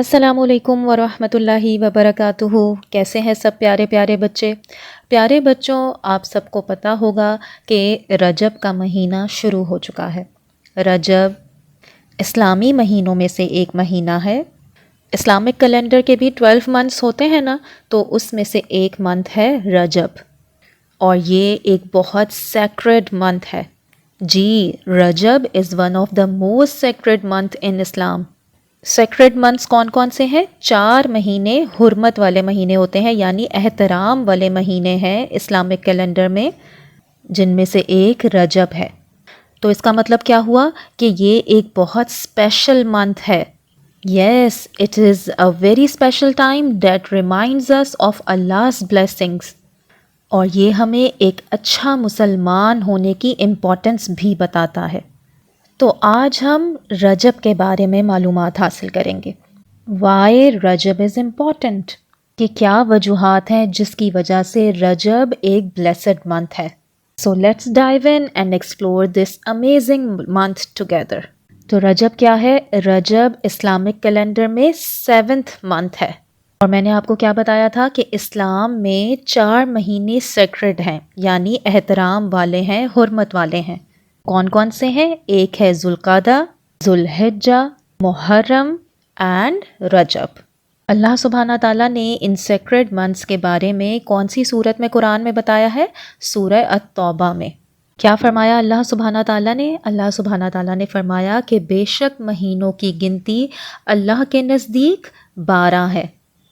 السلام علیکم ورحمۃ اللہ وبرکاتہ۔ کیسے ہیں سب پیارے پیارے بچے؟ پیارے بچوں، آپ سب کو پتہ ہوگا کہ رجب کا مہینہ شروع ہو چکا ہے۔ رجب اسلامی مہینوں میں سے ایک مہینہ ہے۔ اسلامک کیلنڈر کے بھی 12 منتھس ہوتے ہیں نا، تو اس میں سے ایک منتھ ہے رجب، اور یہ ایک بہت سیکرڈ منتھ ہے۔ جی، Rajab is one of the most sacred month in Islam. Sacred months کون کون سے ہیں؟ 4 مہینے حرمت والے مہینے ہوتے ہیں، یعنی احترام والے مہینے ہیں اسلامک کیلنڈر میں، جن میں سے ایک رجب ہے۔ تو اس کا مطلب کیا ہوا کہ یہ ایک بہت اسپیشل منتھ ہے۔ Yes, it is a very special time that reminds us of Allah's blessings، اور یہ ہمیں ایک اچھا مسلمان ہونے کی امپورٹنس بھی بتاتا ہے۔ تو آج ہم رجب کے بارے میں معلومات حاصل کریں گے۔ وائی رجب از امپورٹنٹ، کہ کیا وجوہات ہیں جس کی وجہ سے رجب ایک بلیسڈ منتھ ہے۔ So let's dive in and explore this amazing month together. تو رجب کیا ہے؟ رجب اسلامک کیلنڈر میں 7th منتھ ہے، اور میں نے آپ کو کیا بتایا تھا کہ اسلام میں 4 مہینے سیکرڈ ہیں، یعنی احترام والے ہیں، حرمت والے ہیں۔ کون کون سے ہیں؟ ایک ہے ذوالقعدہ، ذوالحجہ، محرم اینڈ رجب۔ اللہ سبحانہ تعالیٰ نے ان سیکرڈ منتھس کے بارے میں کون سی صورت میں قرآن میں بتایا ہے؟ سورہ التوبہ میں۔ کیا فرمایا اللہ سبحانہ تعالیٰ نے؟ اللہ سبحانہ تعالیٰ نے فرمایا کہ بے شک مہینوں کی گنتی اللہ کے نزدیک 12 ہے۔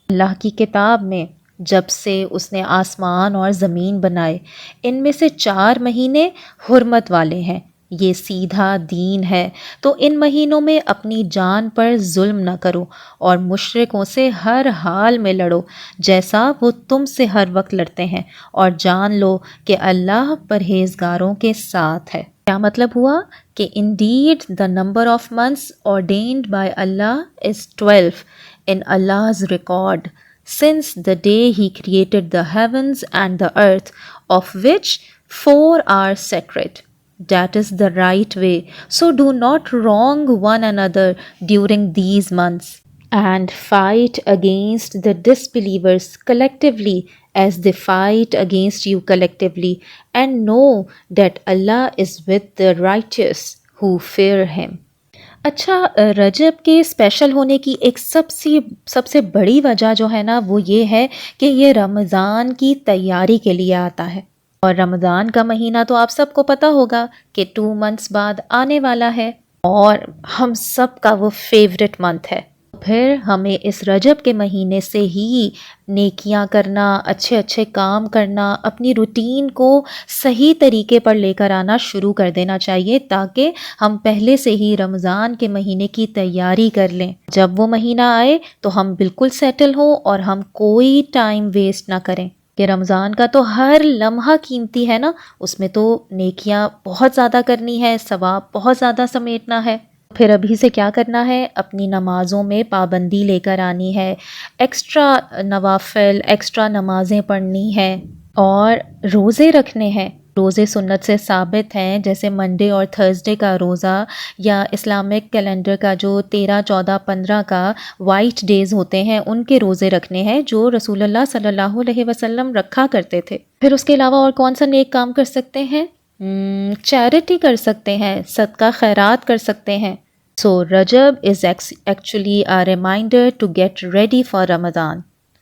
اللہ کی کتاب میں جب سے اس نے آسمان اور زمین بنائے، ان میں سے 4 مہینے حرمت والے ہیں، یہ سیدھا دین ہے۔ تو ان مہینوں میں اپنی جان پر ظلم نہ کرو اور مشرکوں سے ہر حال میں لڑو جیسا وہ تم سے ہر وقت لڑتے ہیں، اور جان لو کہ اللہ پرہیزگاروں کے ساتھ ہے۔ کیا مطلب ہوا؟ کہ indeed the number of months ordained by Allah is 12 in Allah's record since the day he created the heavens and the earth, of which 4 are sacred. That is the right way. So do not wrong one another during these months, and fight against the disbelievers collectively as they fight against you collectively, and know that Allah is with the righteous who fear him. اچھا، رجب کے special ہونے کی ایک سب سے بڑی وجہ جو ہے نا، وہ یہ ہے کہ یہ رمضان کی تیاری کے لیے آتا ہے، اور رمضان کا مہینہ تو آپ سب کو پتہ ہوگا کہ 2 منتھس بعد آنے والا ہے، اور ہم سب کا وہ فیوریٹ منتھ ہے۔ پھر ہمیں اس رجب کے مہینے سے ہی نیکیاں کرنا، اچھے اچھے کام کرنا، اپنی روٹین کو صحیح طریقے پر لے کر آنا شروع کر دینا چاہیے، تاکہ ہم پہلے سے ہی رمضان کے مہینے کی تیاری کر لیں۔ جب وہ مہینہ آئے تو ہم بالکل سیٹل ہوں اور ہم کوئی ٹائم ویسٹ نہ کریں، کہ رمضان کا تو ہر لمحہ قیمتی ہے نا، اس میں تو نیکیاں بہت زیادہ کرنی ہے، ثواب بہت زیادہ سمیٹنا ہے۔ پھر ابھی سے کیا کرنا ہے؟ اپنی نمازوں میں پابندی لے کر آنی ہے، ایکسٹرا نوافل، ایکسٹرا نمازیں پڑھنی ہیں، اور روزے رکھنے ہیں۔ روزے سنت سے ثابت ہیں، جیسے منڈے اور تھرسڈے کا روزہ، یا اسلامک کیلنڈر کا جو 13، 14، 15 کا وائٹ ڈیز ہوتے ہیں، ان کے روزے رکھنے ہیں جو رسول اللہ صلی اللہ علیہ وسلم رکھا کرتے تھے۔ پھر اس کے علاوہ اور کون سا نیک کام کر سکتے ہیں؟ چیریٹی کر سکتے ہیں، صدقہ خیرات کر سکتے ہیں۔ So Rajab is actually a reminder to get ready for Ramadan.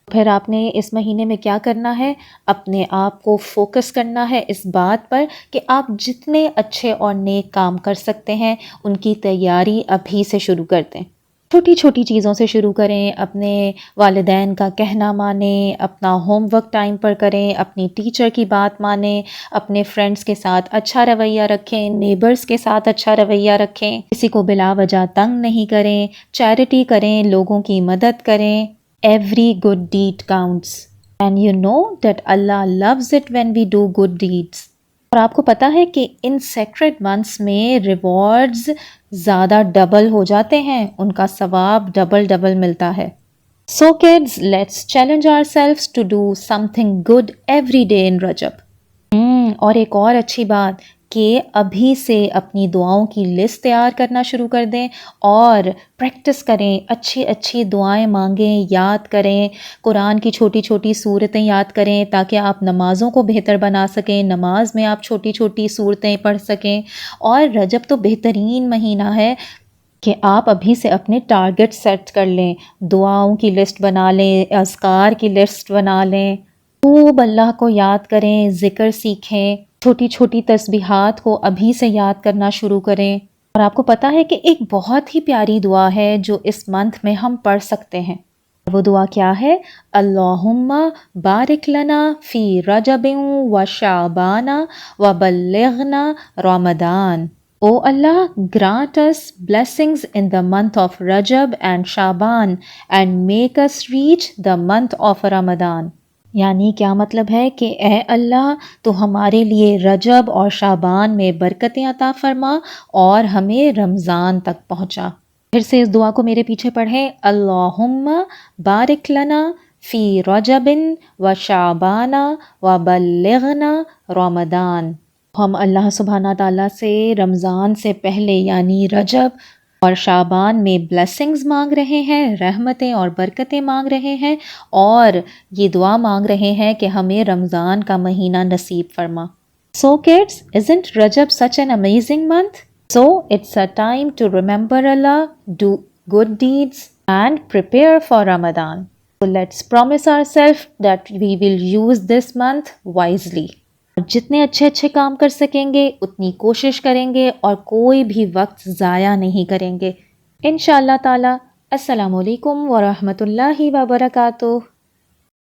پھر آپ نے اس مہینے میں کیا کرنا ہے؟ اپنے آپ کو فوکس کرنا ہے اس بات پر کہ آپ جتنے اچھے اور نیک کام کر سکتے ہیں ان کی تیاری ابھی سے شروع کر دیں۔ چھوٹی چھوٹی چیزوں سے شروع کریں، اپنے والدین کا کہنا مانیں، اپنا ہوم ورک ٹائم پر کریں، اپنی ٹیچر کی بات مانیں، اپنے فرینڈس کے ساتھ اچھا رویہ رکھیں، نیبرز کے ساتھ اچھا رویہ رکھیں، کسی کو بلا وجہ تنگ نہیں کریں، چیریٹی کریں، لوگوں کی مدد کریں۔ Every good deed counts, and you know that Allah loves it when we do good deeds. اور آپ کو پتہ ہے کہ ان سیکرڈ منتھس میں ریوارڈز زیادہ ڈبل ہو جاتے ہیں، ان کا ثواب ڈبل ملتا ہے۔ So kids, let's challenge ourselves to do something good every day in Rajab. اور ایک اور اچھی بات کہ ابھی سے اپنی دعاؤں کی لسٹ تیار کرنا شروع کر دیں اور پریکٹس کریں، اچھی اچھی دعائیں مانگیں، یاد کریں، قرآن کی چھوٹی چھوٹی صورتیں یاد کریں تاکہ آپ نمازوں کو بہتر بنا سکیں، نماز میں آپ چھوٹی چھوٹی صورتیں پڑھ سکیں۔ اور رجب تو بہترین مہینہ ہے کہ آپ ابھی سے اپنے ٹارگٹ سیٹ کر لیں، دعاؤں کی لسٹ بنا لیں، اذکار کی لسٹ بنا لیں، خوب اللہ کو یاد کریں، ذکر سیکھیں، چھوٹی چھوٹی تسبیحات کو ابھی سے یاد کرنا شروع کریں۔ اور آپ کو پتہ ہے کہ ایک بہت ہی پیاری دعا ہے جو اس منتھ میں ہم پڑھ سکتے ہیں۔ وہ دعا کیا ہے؟ اللہم بارک لنا فی رجب و شعبان و بلغنا رمضان۔ O Allah, grant us blessings in the month of Rajab and Shaban and make us reach the month of Ramadan۔ یعنی کیا مطلب ہے کہ اے اللہ تو ہمارے لیے رجب اور شعبان میں برکتیں عطا فرما اور ہمیں رمضان تک پہنچا۔ پھر سے اس دعا کو میرے پیچھے پڑھیں، اللہم بارک لنا فی رجب و شعبان و بلغنا رمضان۔ ہم اللہ سبحانہ تعالیٰ سے رمضان سے پہلے یعنی رجب اور شعبان میں بلیسنگز مانگ رہے ہیں، رحمتیں اور برکتیں مانگ رہے ہیں، اور یہ دعا مانگ رہے ہیں کہ ہمیں رمضان کا مہینہ نصیب فرما۔ So kids, isn't Rajab such an amazing month? So it's a time to remember Allah, do good deeds and prepare for Ramadan. So let's promise ourselves that we will use this month wisely. جتنے اچھے اچھے کام کر سکیں گے اتنی کوشش کریں گے اور کوئی بھی وقت ضائع نہیں کریں گے انشاءاللہ تعالی۔ السلام علیکم ورحمۃ اللہ وبرکاتہ۔